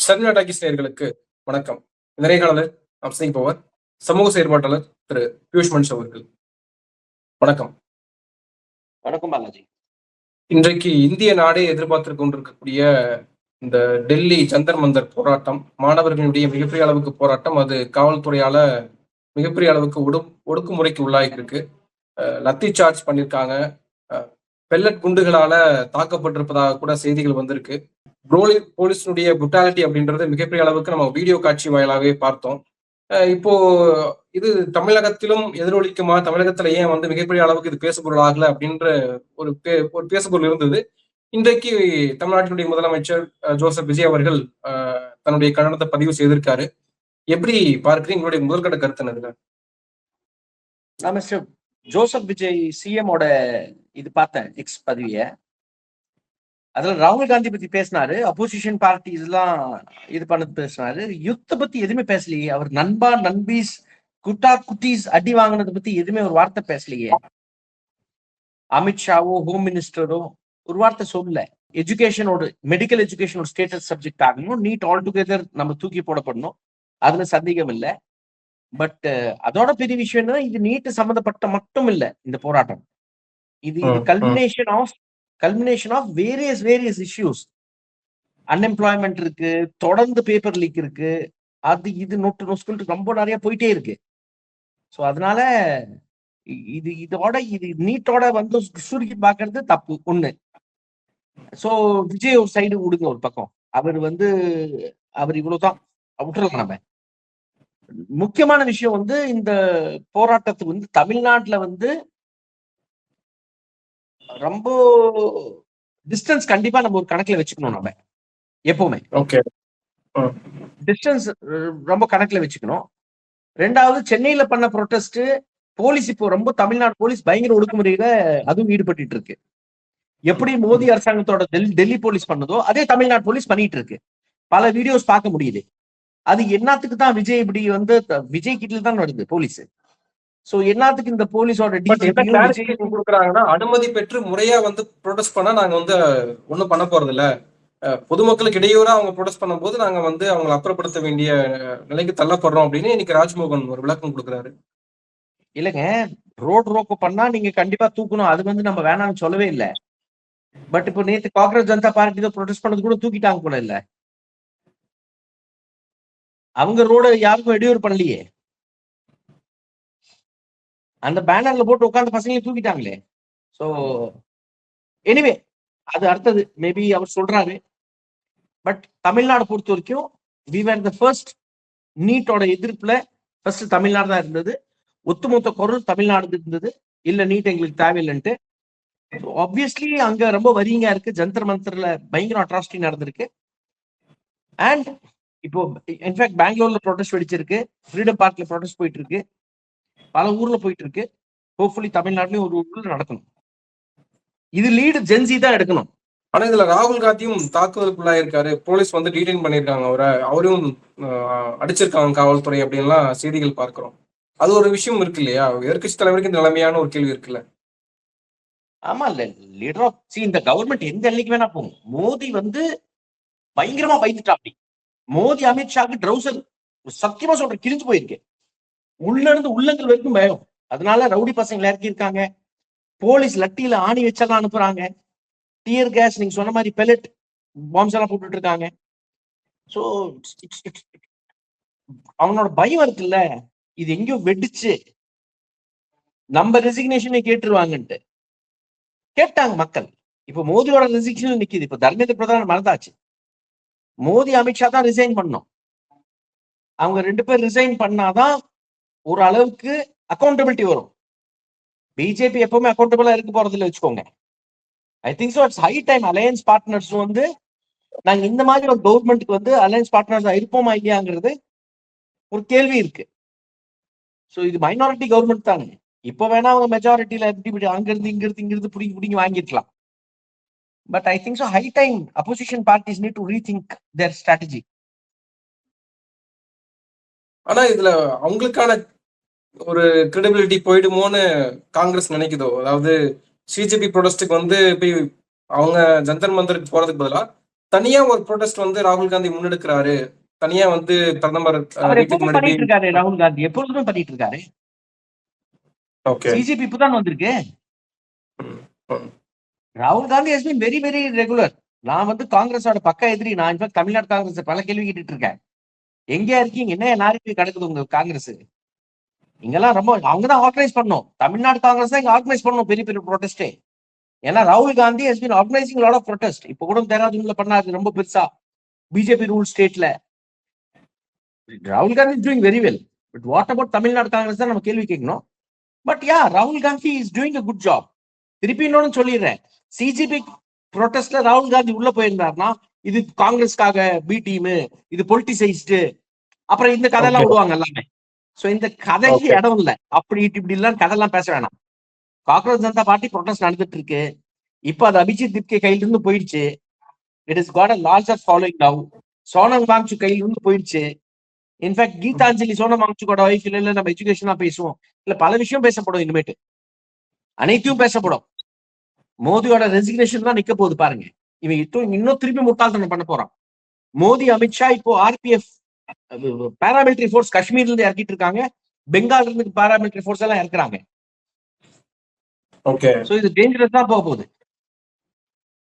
Sharmila talkies நேயர்களுக்கு வணக்கம். நிறைகாலர் Singh power சமூக செயற்பாட்டாளர் திரு பியூஷ் மன்ஷ் அவர்கள். வணக்கம். வணக்கம் பாலாஜி. இன்றைக்கு இந்திய நாடே எதிர்பார்த்து கொண்டிருக்கக்கூடிய இந்த டெல்லி ஜந்தர் மந்தர் போராட்டம், மாணவர்களுடைய மிகப்பெரிய அளவுக்கு போராட்டம், அது காவல்துறையால மிகப்பெரிய அளவுக்கு ஒடுக்குமுறைக்கு உள்ளாயிருக்கு. லத்தி சார்ஜ் பண்ணியிருக்காங்க. பெல்லட் குண்டுகளால தாக்கப்பட்டிருப்பதாக கூட செய்திகள் வந்திருக்கு. போலீஸினுடைய புட்டாலிட்டி அப்படின்றது மிகப்பெரிய அளவுக்கு நம்ம வீடியோ காட்சி வாயிலாகவே பார்த்தோம். இப்போ இது தமிழகத்திலும் எதிரொலிக்குமா, தமிழகத்துல ஏன் வந்து மிகப்பெரிய அளவுக்கு இது பேசுபொருள் ஆகல அப்படின்ற ஒரு பேசுபொருள் இருந்தது. இன்றைக்கு தமிழ்நாட்டினுடைய முதலமைச்சர் ஜோசப் விஜய் அவர்கள் தன்னுடைய கண்டனத்தை பதிவு செய்திருக்காரு. எப்படி பார்க்கிறீங்க? உங்களுடைய முதல்கட்ட கருத்து என்னதுல? நான் மிஸ்டர் ஜோசப் விஜய் சிஎம் ஓட இது பார்த்தேன் எக்ஸ் பதிவிய. அதுல ராகுல் காந்தி பத்தி பேசினாரு, அப்போசிஷன் பார்ட்டிஸ் எல்லாம் இது பண்ணது பேசினாரு. யுத்த பத்தி எதுவுமே பேசலையே. அவர் நண்பா நண்பீஸ் குட்டீஸ் அடி வாங்கினதை பத்தி எதுவுமே ஒரு வார்த்தை பேசலையே. அமித்ஷாவோ ஹோம் மினிஸ்டரோ ஒரு வார்த்தை சொல்லல. எஜுகேஷனோட மெடிக்கல் எஜுகேஷனோட ஸ்டேட்டஸ் சப்ஜெக்ட் ஆகணும், நீட் ஆல் டுகெதர் நம்ம தூக்கி போடப்படணும், அதுல சந்தேகம் இல்லை. பட் அதோட பெரிய விஷயம் என்ன, இது நீட்டு சம்மந்தப்பட்ட மட்டும் இல்லை இந்த போராட்டம். இது culmination of various issues. Unemployment இருக்கு, தொடர்ந்து பேப்பர் லீக் இருக்கு, அது இது நொட்டு ரொம்ப நிறைய போயிட்டே இருக்கு. ஸோ அதனால இது நீட்டோட வந்து சுருக்கி பார்க்கறது தப்பு ஒண்ணு. ஸோ விஜய் ஒரு சைடு விடுங்க ஒரு பக்கம், அவர் இவ்வளவுதான் விட்டுறலாம். நம்ம முக்கியமான விஷயம் வந்து இந்த போராட்டத்துக்கு வந்து தமிழ்நாட்டுல வந்து ரொம்ப டிஸ்டன்ஸ் கண்டிப்பா நம்ம ஒரு கணக்குல வச்சுக்கணும். நம்ம எப்பவுமே டிஸ்டன்ஸ் ரொம்ப கணக்குல வச்சுக்கணும். ரெண்டாவது, சென்னையில பண்ண ப்ரொடெஸ்ட் போலீஸ் இப்போ ரொம்ப தமிழ்நாடு போலீஸ் பயங்கர ஒடுக்குமுறையில அதுவும் ஈடுபட்டு இருக்கு. எப்படி மோடி அரசாங்கத்தோட டெல்லி போலீஸ் பண்ணதோ அதே தமிழ்நாடு போலீஸ் பண்ணிட்டு இருக்கு. பல வீடியோஸ் பார்க்க முடியுது. அது என்னத்துக்கு தான் விஜய் இப்படி வந்து விஜய் கிட்ட தான் வருது போலீஸ். சோ என்னத்துக்கு இந்த போலீஸோட கொடுக்குறாங்கன்னா, அனுமதி பெற்று முறையா வந்து ப்ரொடெஸ்ட் பண்ணா நாங்க வந்து ஒண்ணும் பண்ண போறது இல்ல, பொதுமக்களுக்கு இடையூறா அவங்க ப்ரொடெஸ்ட் பண்ணும் போது நாங்க வந்து அவங்களை அப்புறப்படுத்த வேண்டிய நிலைக்கு தள்ளப்படுறோம் அப்படின்னு இன்னைக்கு ராஜ்மோகன் ஒரு விளக்கம் கொடுக்குறாரு. இல்லைங்க, ரோட் ரோக்கு பண்ணா நீங்க கண்டிப்பா தூக்கணும், அது வந்து நம்ம வேணாம்னு சொல்லவே இல்லை. பட் இப்போ நேற்று காங்கிரஸ் ஜனதா பார்ட்டி ப்ரொடெஸ்ட் பண்ணது கூட தூக்கிட்டாங்க போல. இல்ல, அவங்க ரோட யாருக்கும் இடையூறு பண்ணலையே, அந்த பேனர்ல போட்டு உட்கார்ந்த பசங்களை தூக்கிட்டாங்களே. சோ எனிவே அது அடுத்தது மேபி அவர் சொல்றாரு. பட் தமிழ்நாடு பொறுத்த வரைக்கும் we were the first நீட்டோட எதிர்ப்புல ஃபர்ஸ்ட் தமிழ்நாடு தான் இருந்தது. ஒத்துமொத்த குரல் தமிழ்நாடு இருந்தது, இல்ல நீட் எங்களுக்கு தேவையில்லைன்ட்டு. ஆப்வியஸ்லி அங்க ரொம்ப வரிங்க இருக்கு. ஜந்தர் மந்தர்ல பயங்கர அட்ராசிட்டி நடந்திருக்கு. அண்ட் இப்போ இன்ஃபேக்ட் பெங்களூர்ல ப்ரொடெஸ்ட் வெடிச்சிருக்கு, ஃப்ரீடம் பார்க்ல ப்ரொடெஸ்ட் போயிட்டு இருக்கு, பல ஊர்ல போயிட்டு இருக்கு. ஹோப்ஃபுல்லி தமிழ்நாட்டிலையும் ஒரு ஊர்ல நடக்கணும். இது லீடு ஜென்சி தான் எடுக்கணும். ஆனா இதுல ராகுல் காந்தியும் தாக்குதலுக்குள்ளாயிருக்காரு. போலீஸ் வந்து டீடைன் பண்ணிருக்காங்க அவரை, அவரையும் அடிச்சிருக்காங்க காவல்துறை அப்படின்லாம் செய்திகள் பார்க்கிறோம். அது ஒரு விஷயம் இருக்கு இல்லையா? எதிர்கட்சி தலைவருக்கு இந்த நிலைமையான ஒரு கேள்வி இருக்குல்ல. ஆமா, இல்ல லீடர் ஆஃப் இந்த கவர்மெண்ட் எந்த எல்லைக்கு வேணா போகும். மோடி வந்து பயங்கரமா பயந்துட்டாப்படி. மோடி அமித்ஷாக்கு ட்ரௌசர் சத்தியமா சொல்ற கிழிஞ்சு போயிருக்கு. உள்ள இருந்து உள்ளங்கள் வரைக்கும் பயம். அதனால ரவுடி பசங்களை இறக்கி இருக்காங்க. போலீஸ் லட்டியில ஆணி வச்செல்லாம் அனுப்புறாங்க. டியர் கேஸ், நீங்க சொன்ன மாதிரி பெலட் பாம்ஸ் எல்லாம் போட்டுட்டு இருக்காங்க. சோ அவனோட பயம் இருக்குல்ல, இது எங்கேயோ வெடிச்சு நம்ம ரெசிக்னேஷனை கேட்டுருவாங்கன்ட்டு கேட்டாங்க மக்கள். இப்ப மோடியோட ரெசிக்னேஷன் நிக்குது. இப்ப தர்மேந்திர பிரதான் மறந்தாச்சு. மோடி அமித்ஷா தான் ரிசைன் பண்ணோம். அவங்க ரெண்டு பேர் ரிசைன் பண்ணாதான் ஒரு அளவுக்கு அக்கௌண்டபிலிட்டி வரும். பிஜேபி எப்பவுமே அக்கௌண்டபிளா இருக்க போறதுல வச்சுக்கோங்க. ஐ think so it's high time alliance partners வந்து நாங்க இந்த மாதிரி ஒரு கவர்மெண்ட்டுக்கு வந்து அலையன்ஸ் பார்ட்னர்ஸா இருப்போமா இல்லையாங்கிறது ஒரு கேள்வி இருக்கு. ஸோ இது மைனாரிட்டி கவர்மெண்ட் தானே. இப்போ வேணா அவங்க மெஜாரிட்டியில எப்படி அங்கிருந்து இங்கிருந்து பிடிங்கி வாங்கிருக்கலாம். But I think so high time opposition parties need to rethink their strategy. ஆனா இதுல அவங்களுக்கான ஒரு கிரெடிபிலிட்டி போயிடுமோன்னு காங்கிரஸ் நினைக்குதோ? அதாவது சிஜேபி ப்ரொடெஸ்டுக்கு வந்து போய் அவங்க ஜந்தர் மந்தருக்கு போறதுக்கு பதிலாக தனியா ஒரு ப்ரொடெஸ்ட் வந்து ராகுல் காந்தி முன்னெடுக்கிறாரு, தனியா வந்து பிரதமர் அவர் வீட்டுக்கு எப்பவுமே முன்னாடி பண்ணிட்டு இருக்காரு. ராகுல் காந்தி எப்பொழுதுமே பண்ணிட்டு இருக்காரு. ஓகே. சிஜிபி இப்பதான் வந்திருக்கு. ம், ம். ராகுல் Gandhi has been very very regular. நான் வந்து காங்கிரஸோட பக்க எதிரி. நான் இன்ஃபேக்ட் தமிழ்நாடு காங்கிரஸ் பல கேள்வி கேட்டுட்டு இருக்கேன். எங்கேயா இருக்கீங்க? என்ன நாளைக்கு கிடக்குது உங்க காங்கிரஸ்? இங்கெல்லாம் ரொம்ப அவங்கதான் ஆர்கனைஸ் பண்ணணும். தமிழ்நாடு காங்கிரஸ் தான் இங்க ஆர்கனைஸ் பண்ணணும் பெரிய பெரிய ப்ரொடெஸ்டே. ஏன்னா ராகுல் Gandhi has been organising lot of protest. இப்ப கூட தேராதூன்ல பண்ணாரு ரொம்ப பெருசா பிஜேபி ரூல் ஸ்டேட்ல. ராகுல் Gandhi doing very well. But what about Tamil Nadu Congress தான் நம்ம கேள்வி கேட்கணும். பட் யா, ராகுல் Gandhi is doing a good job. திருப்பி இன்னொன்னு சொல்லிடுறேன், சிஜிபி ப்ரொடெஸ்ட்ல ராகுல் காந்தி உள்ள போயிருந்தாருன்னா இது காங்கிரஸ்க்காக பி டீம், இது பொலிட்டிசைஸ்டு, அப்புறம் இந்த கதையெல்லாம் விடுவாங்க எல்லாமே. சோ இந்த கதைக்கு இடம் இல்ல. அப்படி இப்படி எல்லாம் கதையெல்லாம் பேச வேணாம். காங்கிரஸ் ஜனதா பார்ட்டி ப்ரொடெஸ்ட் நடந்துட்டு இருக்கு. இப்ப அது அபிஜித் திப்கே கையில இருந்து போயிடுச்சு. It is got a larger following now. Sonam Wangchuk கையில இருந்து போயிடுச்சு. இன்ஃபேக்ட் கீதாஞ்சலி சோனம் வாங்சுக்கோட வைஃப் இல்ல நம்ம எஜுகேஷனா பேசுவோம், இல்ல பல விஷயம் பேசப்படும். இனிமேட்டு அனைத்தையும் பேசப்படும். மோடியோட ரெசிக்னேஷன் தான் நிக்க போகுது பாருங்க. இவன் இன்னும் திருப்பி முட்டாள்தனம் பண்ண போறான். மோடி அமித்ஷா இப்போ ஆர்பிஎஃப் பாராமிலிட்டரி ஃபோர்ஸ் காஷ்மீர்ல இருந்து இறக்கிட்டு இருக்காங்க. பெங்கால்ல இருந்து பாராமிலிட்டரி ஃபோர்ஸ் எல்லாம் இறக்குறாங்க. ஓகே. சோ இது டேஞ்சரஸ் தான் போக போகுது.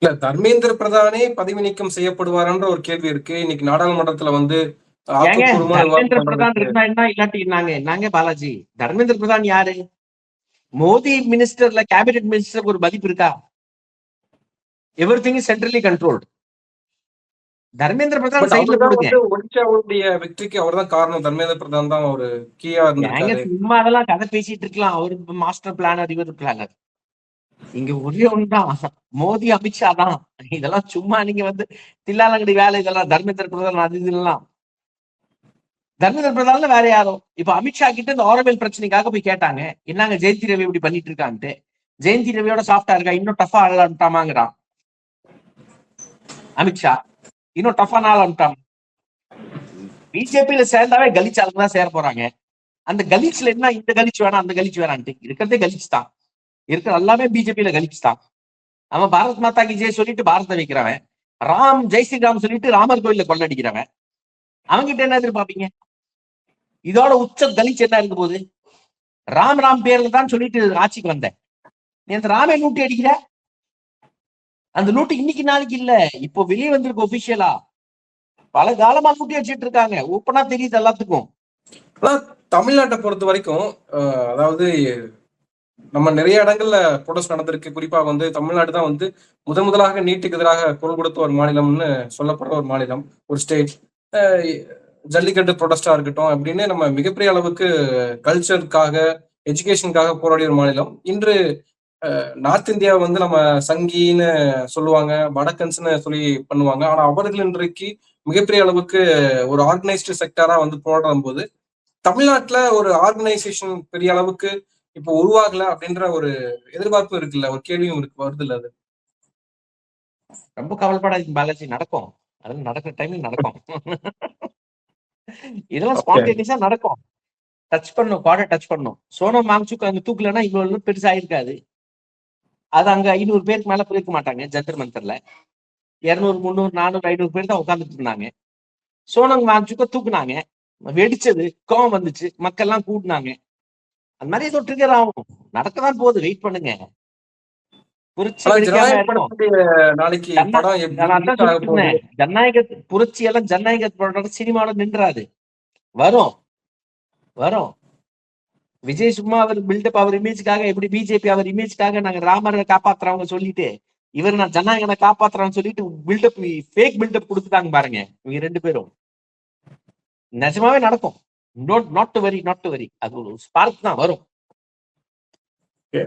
இல்ல தர்மேந்திர பிரதானே பதவி நீக்கம் செய்யப்படுவார்ன்ற ஒரு கேள்வி இருக்கு. இன்னைக்கு நாடாளுமன்றத்துல வந்து ஏங்க ஆக்கப்பூர்வமான விவாதம் தர்மேந்திர பிரதான் நடந்துச்சு. இருந்தா என்ன, இல்லாட்டி என்னங்க பாலாஜி? தர்மேந்திர பிரதான் யாரு? மோடி மினிஸ்டர்ல கேபினெட் மினிஸ்டருக்கு ஒரு மதிப்பு இருக்கா? Every thing is centrally controlled. Dharmendra Pradhan but சைட்ல அவர்தான் போடுங்க. வந்து ஒடிஷாவுடைய வெற்றிக்கு அவர்தான் காரணம். தர்மேந்திர பிரதான் தான் ஒரு கீயா ஏங்க இருந்திருக்காரு. சும்மா அதெல்லாம் கதை பேசிட்டு இருக்கலாம். அவரு மாஸ்டர் பிளானர், இவர் பிளானர். இங்க ஒரே ஒண்ணுதான், மோடி அமித்ஷா தான். இதெல்லாம் சும்மா நீங்க வந்து தில்லாலங்கடி வேலை. இதெல்லாம் தர்மேந்திர பிரதான் அது இதெல்லாம் தர்மேந்திர பிரதான்ல வேற யாரும். இப்ப அமித்ஷா கிட்ட இந்த ஆரோவில் பிரச்சனைக்காக போய் கேட்டாங்க, என்னங்க ஜெயந்தி ரவி இப்படி பண்ணிட்டு இருக்கான்ட்டு. ஜெயந்தி ரவியோட சாஃப்டா இருக்கா, இன்னும் டஃபா ஆளாட்டாமாங்கிறான் அமித்ஷா. இன்னும் டஃபா நாள் அனுப்பிட்டாங்க. பிஜேபியில சேர்ந்தாவே கலிச்சு ஆளுங்க தான் சேர போறாங்க. அந்த கலிச்சுல என்ன, இந்த கலிச்சு வேணாம் அந்த கலிச்சு வேணான்ட்டு இருக்கிறதே கலிச்சு தான். இருக்கிற எல்லாமே பிஜேபியில கலிச்சு தான். அவன் பாரத் மாதா கி ஜெய் சொல்லிட்டு பாரத வைக்கிறவன், ராம் ஜெய் ஸ்ரீராம் சொல்லிட்டு ராமர் கோயில கொள்ளடிக்கிறவன். அவங்கிட்ட என்ன எதிர்பார்ப்பீங்க? இதோட உச்ச கலிச்சு என்ன இருக்க போகுது? ராம் ராம் பேர்ல தான் சொல்லிட்டு ஆட்சிக்கு வந்தேன். நீ அந்த ராமே லூட்டி அடிக்கிற. அந்த லூட்டு இன்னைக்கு நாளைக்கு இல்ல, இப்போ வெளியே வந்திருக்கு ஒபிஷியலா. பல காலமா லூட்டி அடிச்சிட்டு இருக்காங்க. ஓப்பனா தெரியுது எல்லாத்துக்கும். ஆனா தமிழ்நாட்டை பொறுத்த வரைக்கும் அதாவது நம்ம நிறைய இடங்கள்ல ப்ரொடெஸ்ட் நடந்திருக்கு. குறிப்பா வந்து தமிழ்நாடு தான் வந்து முதலாக நீட்டுக்கு எதிராக குரல் கொடுத்த ஒரு மாநிலம்னு சொல்லப்படுற ஒரு மாநிலம், ஒரு ஸ்டேட். ஜல்லிக்கட்டு ப்ரொடெஸ்டா இருக்கட்டும் அப்படின்னு நம்ம மிகப்பெரிய அளவுக்கு கல்ச்சருக்காக, எஜுகேஷனுக்காக போராடிய ஒரு மாநிலம். இன்று நார்த் இந்தியா வந்து நம்ம சங்கின்னு சொல்லுவாங்க, வடக்கன்ஸ்னு சொல்லி பண்ணுவாங்க. ஆனா அவர்கள் இன்றைக்கு மிகப்பெரிய அளவுக்கு ஒரு ஆர்கனைஸ்டு செக்டரா வந்து போராடும் போது தமிழ்நாட்டுல ஒரு ஆர்கனைசேஷன் பெரிய அளவுக்கு இப்போ உருவாகல அப்படின்ற ஒரு எதிர்பார்ப்பு இருக்குல்ல, ஒரு கேள்வியும் இருக்கு, வருது இல்ல அது? ரொம்ப கவலைப்படாதீங்க பாலாஜி, நடக்கும். அதெல்லாம் நடக்கிற டைம்ல நடக்கும். இதெல்லாம் ஸ்பான்டேனியஸா நடக்கும். டச் பண்ணும், குவாட டச் பண்ணும். சோனம் வாங்சுக்கு அங்க தூக்கலன்னா இவ்வளவு பெருசா இருக்காது. அது அங்க 500 பேருக்கு மேல போயிருக்க மாட்டாங்க. ஜந்தர் மந்தர்ல 200, 300, 400, 500 பேர் தான் உட்கார்ந்துட்டு இருந்தாங்க. சோனம் வாங்சுக்க தூக்குனாங்க, வெடிச்சது, கோவம் வந்துச்சு, மக்கள் எல்லாம் கூட்டினாங்க. அது மாதிரி ஏதோ ட்ரிகர் ஆகும். நடக்கதான் போகுது, வெயிட் பண்ணுங்க. புரட்சி வெடிக்காம இருக்கும். நாளைக்கு படம் ஜனநாயக புரட்சி எல்லாம் ஜனநாயக சினிமாவோட நின்றாது. வரும் வரும். விஜய் சும்மா அவர் பில்டப், அவர் இமேஜ்க்காக, எப்படி பிஜேபி அவர் இமேஜ்க்காக நாங்க ராமரை காப்பாத்துறவங்க சொல்லிட்டு, இவர் நான் ஜனநாயகனை காப்பாத்துறேன்னு சொல்லிட்டு பில்டப், ஃபேக் பில்டப் கொடுத்துட்டாங்க பாருங்க இவங்க 2 பேரும். நிஜமாவே நடக்கும். Not to worry. அது ஒரு ஸ்பார்க் தான் வரும்.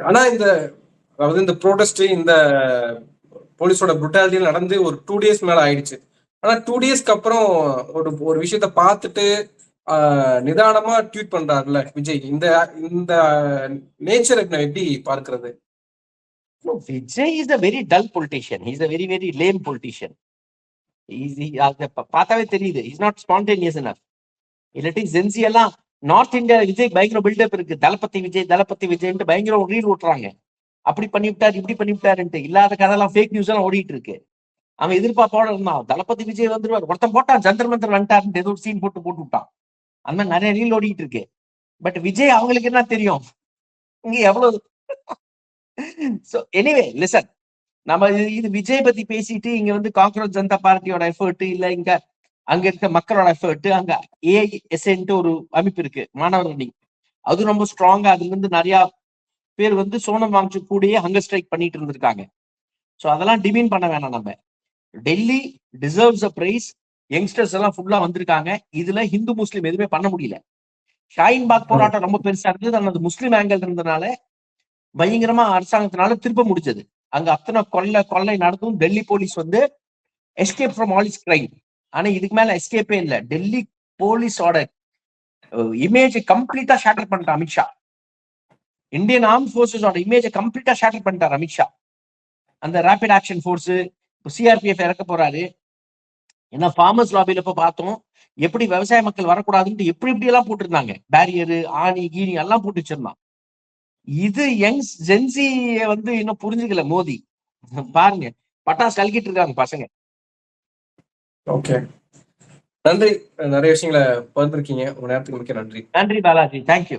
ஆனா இந்த ப்ரோட்டஸ்ட், இந்த போலீஸோட புட்டாலிட்டி நடந்து ஒரு 2 days மேல ஆயிடுச்சு. ஆனா 2 daysக்கு அப்புறம் ஒரு விஷயத்த பார்த்துட்டு நிதானமா ட்வீட் பண்றாருல விஜய். இந்த நேச்சர் எப்படி பார்க்கிறது? Vijay is a very dull politician. He is a very very lame politician. பார்த்தாவே தெரியுது, இஸ் நாட் ஸ்பான்டேனியஸ் enough. இல்லாட்டி ஜென்சி எல்லாம் நார்த் இந்தியா விஜய் பயங்கர பில்டப் இருக்கு. தளபதி விஜய்ன்ட்டு பயங்கர ரீல் ஓட்டுறாங்க. அப்படி பண்ணி விட்டாரு, இப்படி பண்ணி விட்டாருன்ட்டு. இல்லாத கதெல்லாம் ஃபேக் நியூஸ் எல்லாம் ஓடிட்டு இருக்கு. அவன் எதிர்பார்ப்போட இருந்தான், தளபதி விஜய் வந்துருவார். ஒருத்தன் போட்டான் ஜந்தர் மந்தர் வந்துட்டாருன்னு ஏதோ ஒரு சீன் போட்டு விட்டான். அந்த மாதிரி நிறைய ரீல் ஓடிட்டு இருக்கு. பட் விஜய் அவங்களுக்கு என்ன தெரியும் இங்க எவ்வளவு. சோ எனிவே லிசன், நம்ம இது விஜய் பத்தி பேசிட்டு இங்க வந்து காங்கிரஸ் ஜனதா பார்ட்டியோட எஃபர்ட் இல்ல, இங்க அங்க இருக்க மக்களோட எஃபர்ட், அங்க ஏஎஸ்என்ட்டு ஒரு அமைப்பு இருக்கு மாணவர் அணி, அது ரொம்ப ஸ்ட்ராங்கா, அதுல இருந்து நிறைய பேர் வந்து சோனம் வாங்சு கூடயே ஹங்கர் ஸ்ட்ரைக் பண்ணிட்டு இருந்திருக்காங்க. சோ அதெல்லாம் டிமீன் பண்ண வேணாம். நம்ம Delhi deserves a prize. Youngsters எல்லாம் ஃபுல்லா வந்திருக்காங்க. இதுல ஹிந்து முஸ்லீம் எதுவுமே பண்ண முடியல. ஷாஹின்பாக் போராட்டம் ரொம்ப பெருசா இருந்தது, அது முஸ்லீம் ஆங்கிள் இருந்ததுனால பயங்கரமா அரசாங்கத்தினால திருப்ப முடிச்சது. அங்க அத்தனை கொள்ளை நடந்தும் டெல்லி போலீஸ் வந்து escape from all is crime. ஆனா இதுக்கு மேல எஸ்கேப்பே இல்ல. டெல்லி போலீஸோட இமேஜ் கம்ப்ளீட்டா ஷேட்டர் பண்ணிட்டார் அமித்ஷா. இந்தியன் ஆர்ம் போர்சஸோட இமேஜ் கம்ப்ளீட்டா ஷேட்டர் பண்ணிட்டார் அமித்ஷா. அந்த ரேபிட் ஆக்ஷன் போர்ஸ் சிஆர்பிஎஃப் இறக்க போறாரு. ஏன்னா ஃபார்மர்ஸ் லாபியில இப்ப பார்த்தோம் எப்படி விவசாய மக்கள் வரக்கூடாதுன்னு எப்படி எல்லாம் போட்டிருந்தாங்க, பேரியரு ஆணி கீனி எல்லாம் போட்டு வச்சிருந்தான். இது யங்ஸ் ஜென்சி வந்து இன்னும் புரிஞ்சுக்கல மோடி. பாருங்க பட்டாசு கலக்கிட்டு இருக்காங்க பசங்க. ஓகே, நன்றி. நிறைய விஷயங்களை பகிர்ந்துருக்கீங்க. உங்க நேரத்துக்கு மிக்க நன்றி. நன்றி பாலாஜி, தேங்க்யூ.